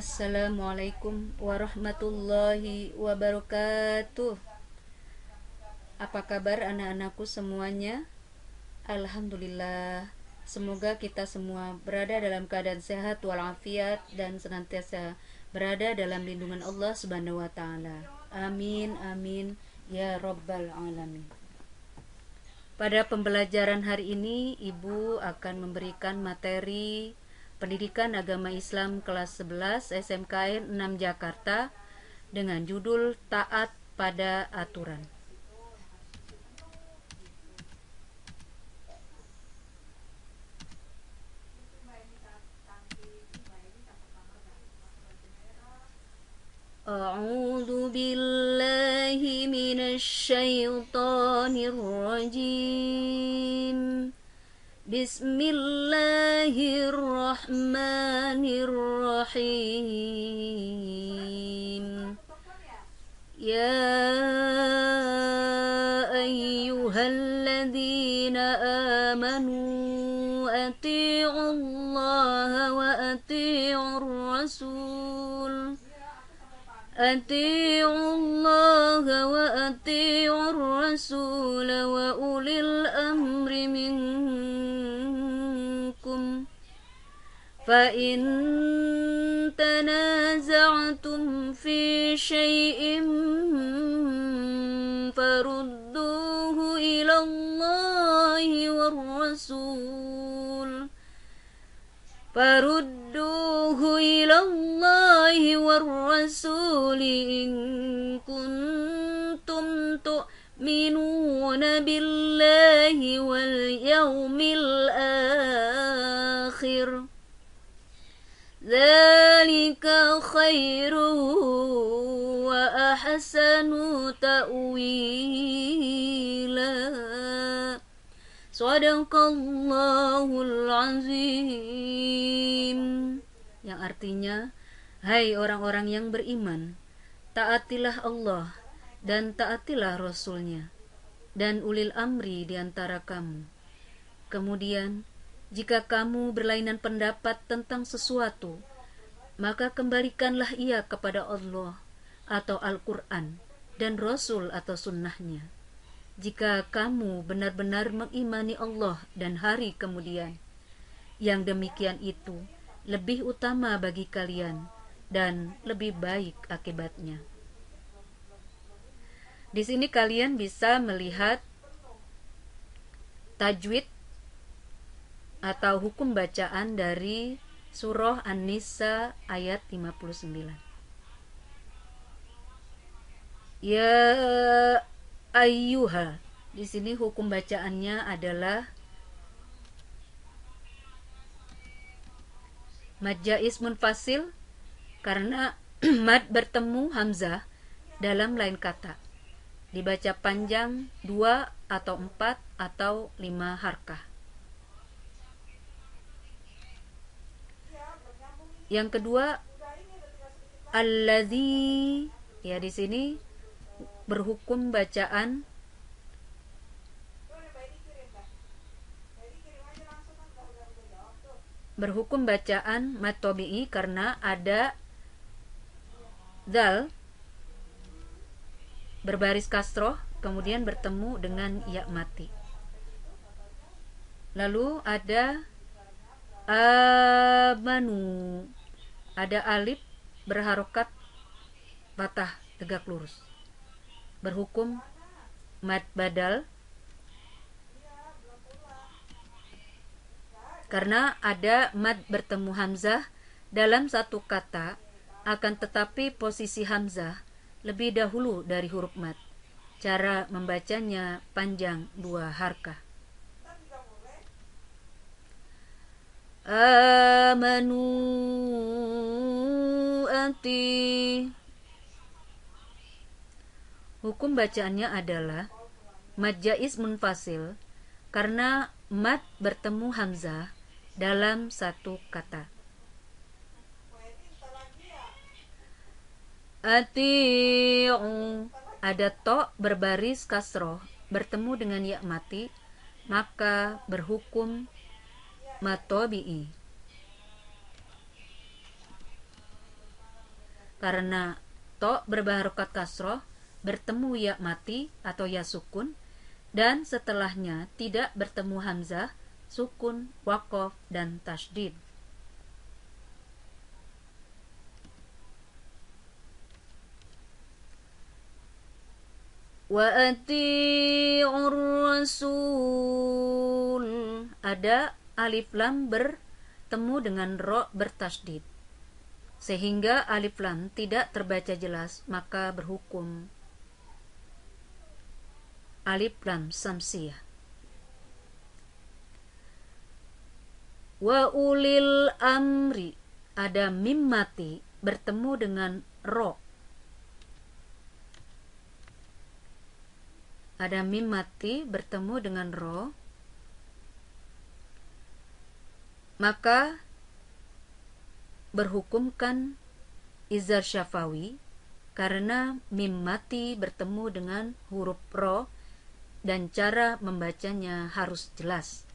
Assalamualaikum warahmatullahi wabarakatuh. Apa kabar anak-anakku semuanya? Alhamdulillah. Semoga kita semua berada dalam keadaan sehat walafiat dan senantiasa berada dalam lindungan Allah Subhanahu wa taala. Amin amin ya rabbal alamin. Pada pembelajaran hari ini, Ibu akan memberikan materi Pendidikan Agama Islam kelas 11 SMKN 6 Jakarta dengan judul Taat pada Aturan. A'udzu billahi minasy syaithanir rajim. Bismillahirrahmanirrahim. Ya ayyuhalladzina amanu atii'ullaha wa atii'ur rasul. Atii'ullaha wa atii'ur rasul wa ulil amri minkum. فَإِن تَنَازَعْتُمْ فِي شَيْءٍ فَرُدُّوهُ إِلَى اللَّهِ وَالرَّسُولِ إِن كُنتُمْ تُؤْمِنُونَ بِاللَّهِ وَالْيَوْمِ الْآخِرِ ذَلِكَ خَيْرٌ وَأَحْسَنُ تَأْوِيلًا. Shadaqallahul azim. Yang artinya, hai orang-orang yang beriman, taatilah Allah dan taatilah Rasul-Nya dan ulil amri di antara kamu. Kemudian, jika kamu berlainan pendapat tentang sesuatu, maka kembalikanlah ia kepada Allah atau Al-Quran dan Rasul atau sunnahnya. Jika kamu benar-benar mengimani Allah dan hari kemudian, yang demikian itu lebih utama bagi kalian dan lebih baik akibatnya. Di sini kalian bisa melihat tajwid atau hukum bacaan dari surah An-Nisa ayat 59. Ya ayyuha. Di sini hukum bacaannya adalah mad jaiz munfasil karena mad bertemu hamzah dalam lain kata. Dibaca panjang 2 atau 4 atau 5 harkah. Yang kedua, alladzi, ya di sini berhukum bacaan mad tabi'i karena ada dal berbaris kasroh kemudian bertemu dengan ya mati. Lalu ada amanu, ada alif berharokat patah tegak lurus, berhukum mad badal karena ada mad bertemu hamzah dalam satu kata, akan tetapi posisi hamzah lebih dahulu dari huruf mad. Cara membacanya panjang 2 harkah. Amanu ati. Hukum bacaannya adalah mad jaiz munfasil karena mad bertemu hamzah dalam satu kata. Ati'u, ada to berbaris kasroh bertemu dengan ya mati, maka berhukum mad tabi'i. karena to berharokat kasroh bertemu ya mati atau ya sukun, dan setelahnya tidak bertemu hamzah, sukun, wakof, dan tasydid. Wa ati'ur rasul, ada alif lam bertemu dengan ro bertasydid, sehingga alif lam tidak terbaca jelas, maka berhukum alif lam samsiyah. Wa ulil amri, ada mim mati bertemu dengan ro, ada mim mati bertemu dengan ro, maka berhukumkan izhar syafawi karena mim mati bertemu dengan huruf ro dan cara membacanya harus jelas,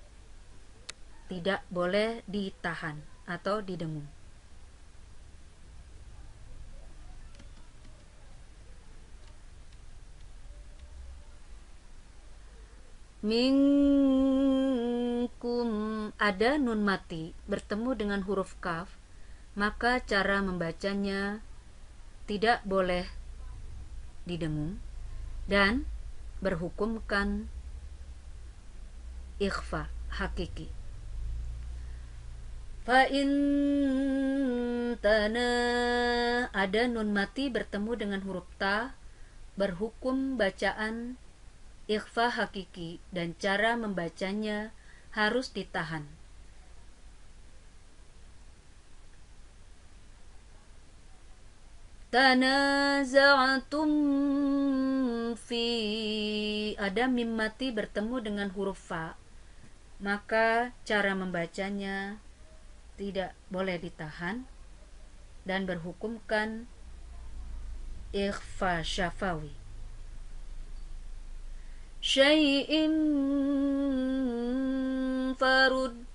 tidak boleh ditahan atau didengung. Minkum, ada nun mati bertemu dengan huruf kaf, maka cara membacanya tidak boleh didengung dan berhukumkan ikhfa hakiki. Fa in tana, ada nun mati bertemu dengan huruf ta, berhukum bacaan ikhfa hakiki dan cara membacanya harus ditahan. Tanaza'tum fi, ada mim mati bertemu dengan huruf fa, maka cara membacanya tidak boleh ditahan dan berhukumkan ikhfa syafawi. Syai'in farud,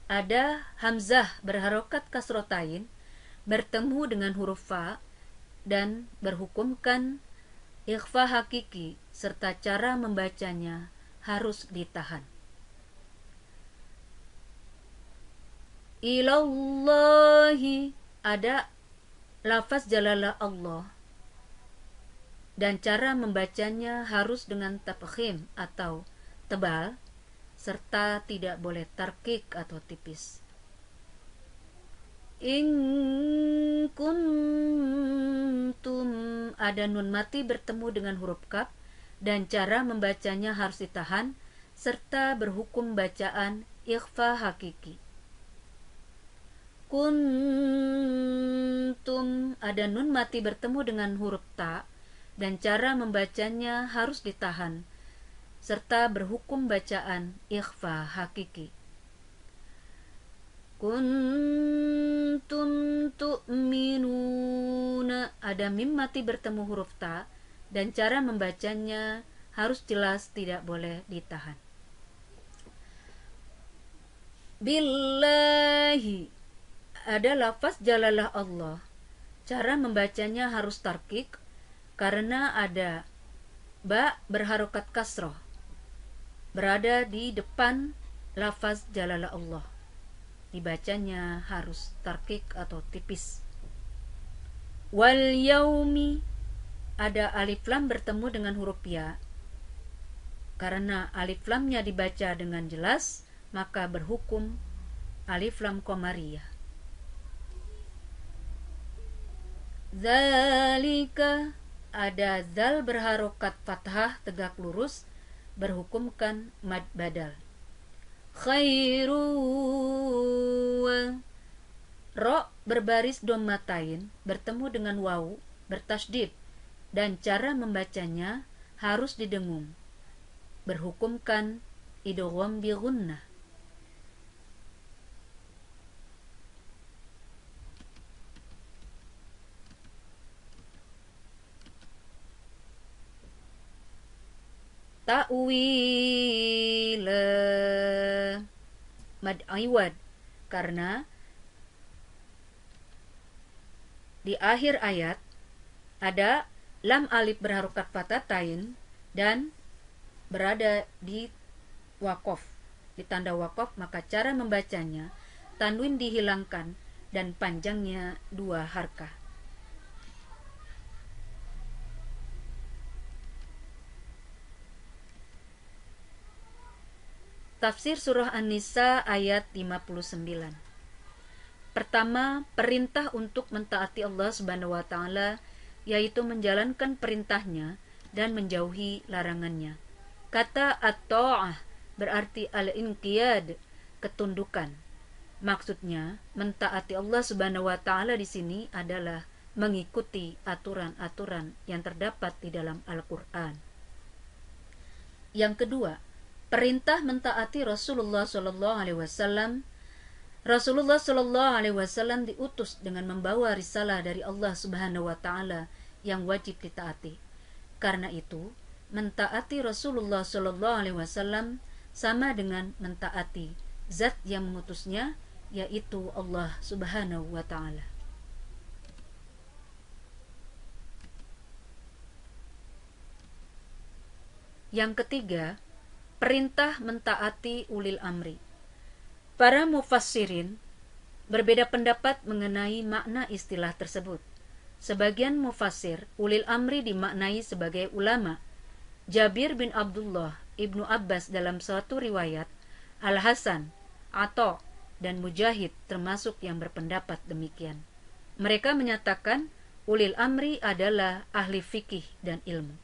ada hamzah berharokat kasrotain bertemu dengan huruf fa dan berhukumkan ikhfa hakiki serta cara membacanya harus ditahan. Ilallahi, ada lafaz jalalah Allah dan cara membacanya harus dengan tafkhim atau tebal serta tidak boleh tarkik atau tipis. In kuntum, ada nun mati bertemu dengan huruf kaf dan cara membacanya harus ditahan serta berhukum bacaan ikhfa hakiki. Kuntum, ada nun mati bertemu dengan huruf ta dan cara membacanya harus ditahan serta berhukum bacaan ikhfa hakiki. Kuntum tu'minuna, ada mim mati bertemu huruf ta dan cara membacanya harus jelas, tidak boleh ditahan. Billahi, ada lafaz jalalah Allah, cara membacanya harus tarkik karena ada ba berharokat kasroh berada di depan lafaz jalalah Allah, dibacanya harus tarkik atau tipis. Wal yaumi, ada alif lam bertemu dengan huruf ya, karena alif lamnya dibaca dengan jelas maka berhukum alif lam qamariyah. Zalika, ada zal berharokat fathah tegak lurus berhukumkan mad badal. Khairu, ro berbaris dhammatain bertemu dengan waw bertasydid dan cara membacanya harus didengung, berhukumkan idgham bi gunnah. Ta'wil mad iwad, karena Di akhir ayat ada lam alif berharokat fatatain dan berada di wakof, di tanda wakof, maka cara membacanya tanwin dihilangkan dan panjangnya 2 harkah. Tafsir surah An-Nisa ayat 59. Pertama, perintah untuk mentaati Allah Subhanahu wa taala, yaitu menjalankan perintahnya dan menjauhi larangannya. Kata at-ta'ah berarti al-inqiyad, ketundukan. Maksudnya, mentaati Allah Subhanahu wa taala di sini adalah mengikuti aturan-aturan yang terdapat di dalam Al-Qur'an. Yang kedua, perintah mentaati Rasulullah Shallallahu Alaihi Wasallam. Rasulullah Shallallahu Alaihi Wasallam diutus dengan membawa risalah dari Allah Subhanahu Wa Taala yang wajib ditaati. Karena itu, mentaati Rasulullah Shallallahu Alaihi Wasallam sama dengan mentaati Zat yang mengutusnya, yaitu Allah Subhanahu Wa Taala. Yang ketiga, perintah mentaati ulil amri. Para mufassirin berbeda pendapat mengenai makna istilah tersebut. Sebagian mufassir, ulil amri dimaknai sebagai ulama. Jabir bin Abdullah, Ibnu Abbas dalam suatu riwayat, Al-Hasan, Atha, dan Mujahid termasuk yang berpendapat demikian. Mereka menyatakan ulil amri adalah ahli fikih dan ilmu.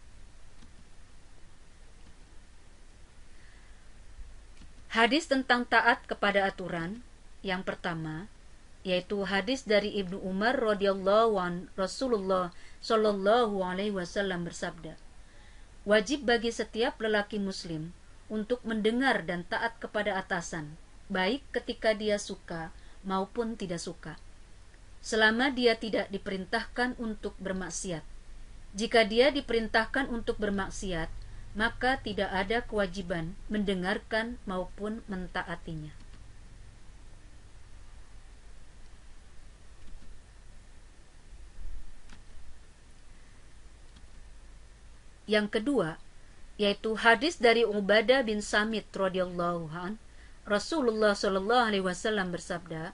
Hadis tentang taat kepada aturan yang pertama, yaitu hadis dari Ibnu Umar radhiyallahu an, Rasulullah shallallahu alaihi wasallam bersabda, wajib bagi setiap lelaki muslim untuk mendengar dan taat kepada atasan, baik ketika dia suka maupun tidak suka, selama dia tidak diperintahkan untuk bermaksiat. Jika dia diperintahkan untuk bermaksiat, maka tidak ada kewajiban mendengarkan maupun mentaatinya. Yang kedua, yaitu hadis dari Ubadah bin Samit radhiyallahu an, Rasulullah shallallahu alaihi wasallam bersabda,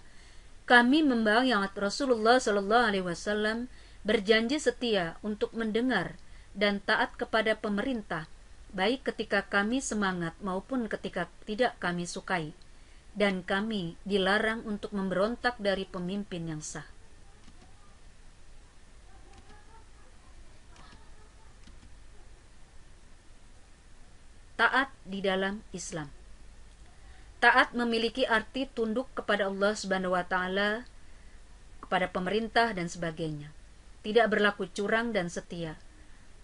kami membayat Rasulullah shallallahu alaihi wasallam berjanji setia untuk mendengar dan taat kepada pemerintah, baik ketika kami semangat maupun ketika tidak kami sukai, dan kami dilarang untuk memberontak dari pemimpin yang sah. Taat di dalam Islam. Taat memiliki arti tunduk kepada Allah Subhanahu wa taala, kepada pemerintah dan sebagainya. Tidak berlaku curang dan setia.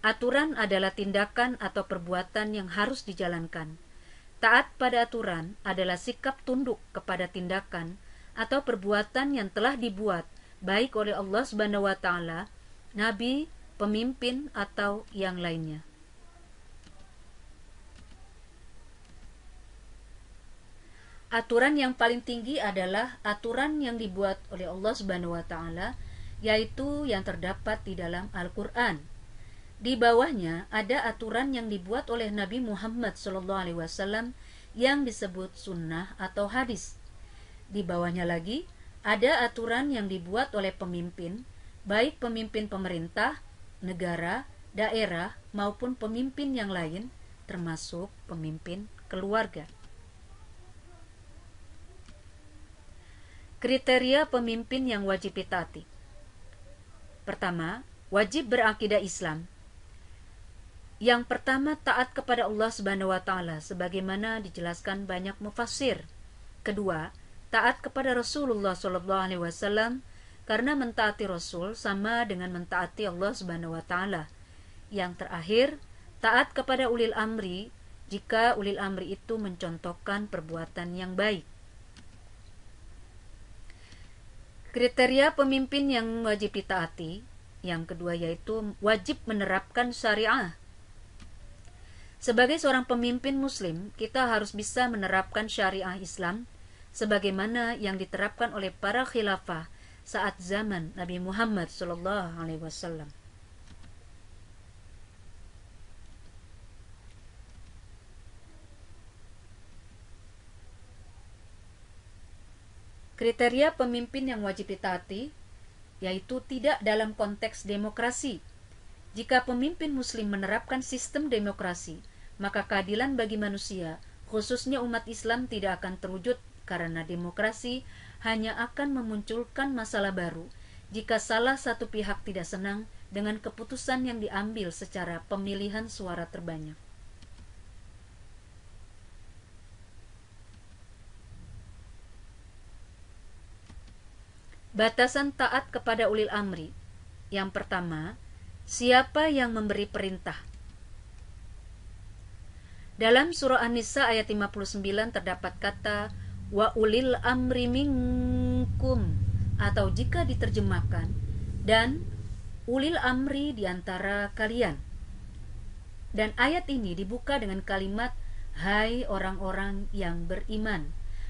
Aturan adalah tindakan atau perbuatan yang harus dijalankan. Taat pada aturan adalah sikap tunduk kepada tindakan atau perbuatan yang telah dibuat baik oleh Allah Subhanahu wa taala, nabi, pemimpin atau yang lainnya. Aturan yang paling tinggi adalah aturan yang dibuat oleh Allah Subhanahu wa taala, yaitu yang terdapat di dalam Al-Qur'an. Di bawahnya ada aturan yang dibuat oleh Nabi Muhammad SAW yang disebut sunnah atau hadis. Di bawahnya lagi ada aturan yang dibuat oleh pemimpin, baik pemimpin pemerintah, negara, daerah, maupun pemimpin yang lain, termasuk pemimpin keluarga. Kriteria pemimpin yang wajib ditaati. Pertama, wajib berakidah Islam. Yang pertama, taat kepada Allah Subhanahu wa taala sebagaimana dijelaskan banyak mufassir. Kedua, taat kepada Rasulullah sallallahu alaihi wasallam karena mentaati Rasul sama dengan mentaati Allah Subhanahu wa taala. Yang terakhir, taat kepada ulil amri jika ulil amri itu mencontohkan perbuatan yang baik. Kriteria pemimpin yang wajib ditaati, yang kedua yaitu wajib menerapkan syariah. Sebagai seorang pemimpin muslim, kita harus bisa menerapkan syariah Islam sebagaimana yang diterapkan oleh para khilafah saat zaman Nabi Muhammad SAW. Kriteria pemimpin yang wajib ditaati yaitu tidak dalam konteks demokrasi. Jika pemimpin muslim menerapkan sistem demokrasi, maka keadilan bagi manusia, khususnya umat Islam, tidak akan terwujud karena demokrasi hanya akan memunculkan masalah baru jika salah satu pihak tidak senang dengan keputusan yang diambil secara pemilihan suara terbanyak. Batasan taat kepada ulil amri. Yang pertama, siapa yang memberi perintah? Dalam surah An-Nisa ayat 59 terdapat kata wa ulil amri minkum, atau jika diterjemahkan dan ulil amri di antara kalian. Dan ayat ini dibuka dengan kalimat hai orang-orang yang beriman.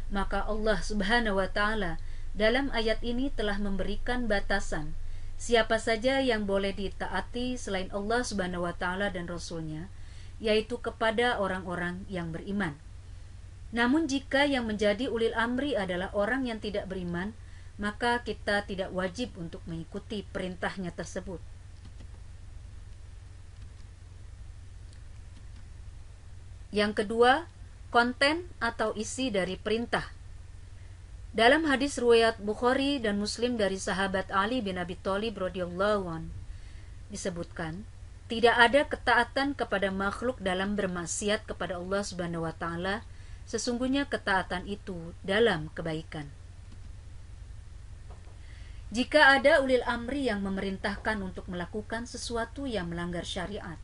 Maka Allah Subhanahu wa taala dalam ayat ini telah memberikan batasan siapa saja yang boleh ditaati selain Allah Subhanahu wa taala dan Rasul-Nya, yaitu kepada orang-orang yang beriman. Namun jika yang menjadi ulil amri adalah orang yang tidak beriman, maka kita tidak wajib untuk mengikuti perintahnya tersebut. Yang kedua, konten atau isi dari perintah. Dalam hadis riwayat Bukhari dan Muslim dari sahabat Ali bin Abi Thalib radhiyallahu anhu disebutkan, tidak ada ketaatan kepada makhluk dalam bermaksiat kepada Allah Subhanahu wa taala, sesungguhnya ketaatan itu dalam kebaikan. Jika ada ulil amri yang memerintahkan untuk melakukan sesuatu yang melanggar syariat,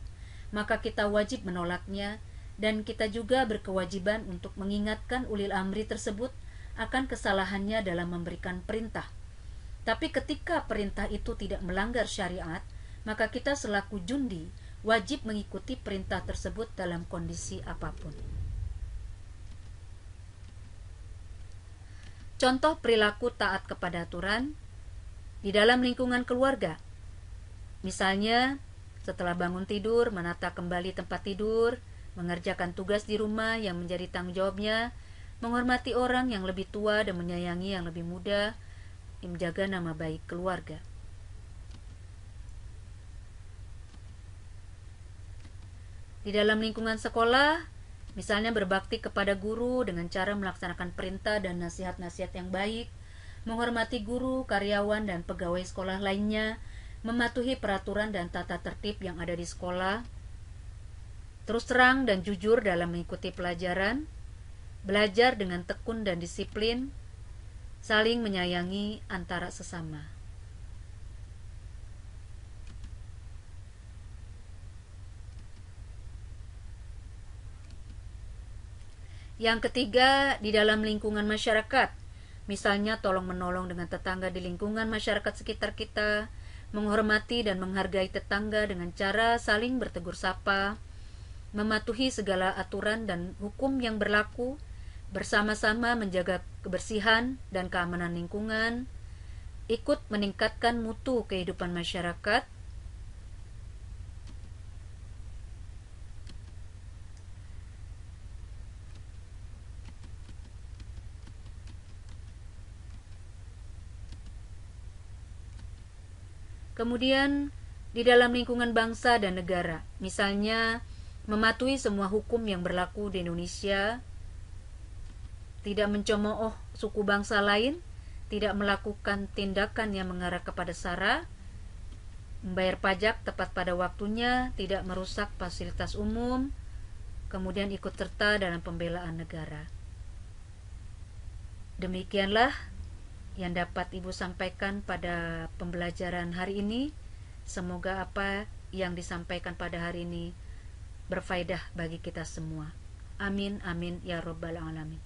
maka kita wajib menolaknya, dan kita juga berkewajiban untuk mengingatkan ulil amri tersebut akan kesalahannya dalam memberikan perintah. Tapi ketika perintah itu tidak melanggar syariat, maka kita selaku jundi wajib mengikuti perintah tersebut dalam kondisi apapun. Contoh perilaku taat kepada aturan di dalam lingkungan keluarga. Misalnya, setelah bangun tidur, menata kembali tempat tidur, mengerjakan tugas di rumah yang menjadi tanggung jawabnya, menghormati orang yang lebih tua dan menyayangi yang lebih muda, menjaga nama baik keluarga. Di dalam lingkungan sekolah, misalnya berbakti kepada guru dengan cara melaksanakan perintah dan nasihat-nasihat yang baik, menghormati guru, karyawan, dan pegawai sekolah lainnya, mematuhi peraturan dan tata tertib yang ada di sekolah, terus terang dan jujur dalam mengikuti pelajaran, belajar dengan tekun dan disiplin, saling menyayangi antara sesama. Yang ketiga, di dalam lingkungan masyarakat, misalnya tolong-menolong dengan tetangga di lingkungan masyarakat sekitar kita, menghormati dan menghargai tetangga dengan cara saling bertegur sapa, mematuhi segala aturan dan hukum yang berlaku, bersama-sama menjaga kebersihan dan keamanan lingkungan, ikut meningkatkan mutu kehidupan masyarakat, kemudian di dalam lingkungan bangsa dan negara, misalnya mematuhi semua hukum yang berlaku di Indonesia, tidak mencemooh suku bangsa lain, tidak melakukan tindakan yang mengarah kepada sara, membayar pajak tepat pada waktunya, tidak merusak fasilitas umum, kemudian ikut serta dalam pembelaan negara. Demikianlah yang dapat Ibu sampaikan pada pembelajaran hari ini. Semoga apa yang disampaikan pada hari ini berfaedah bagi kita semua. Amin, amin, ya rabbal alamin.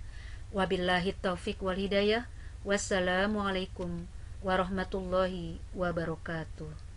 Wabillahi taufiq wal hidayah. Wassalamualaikum warahmatullahi wabarakatuh.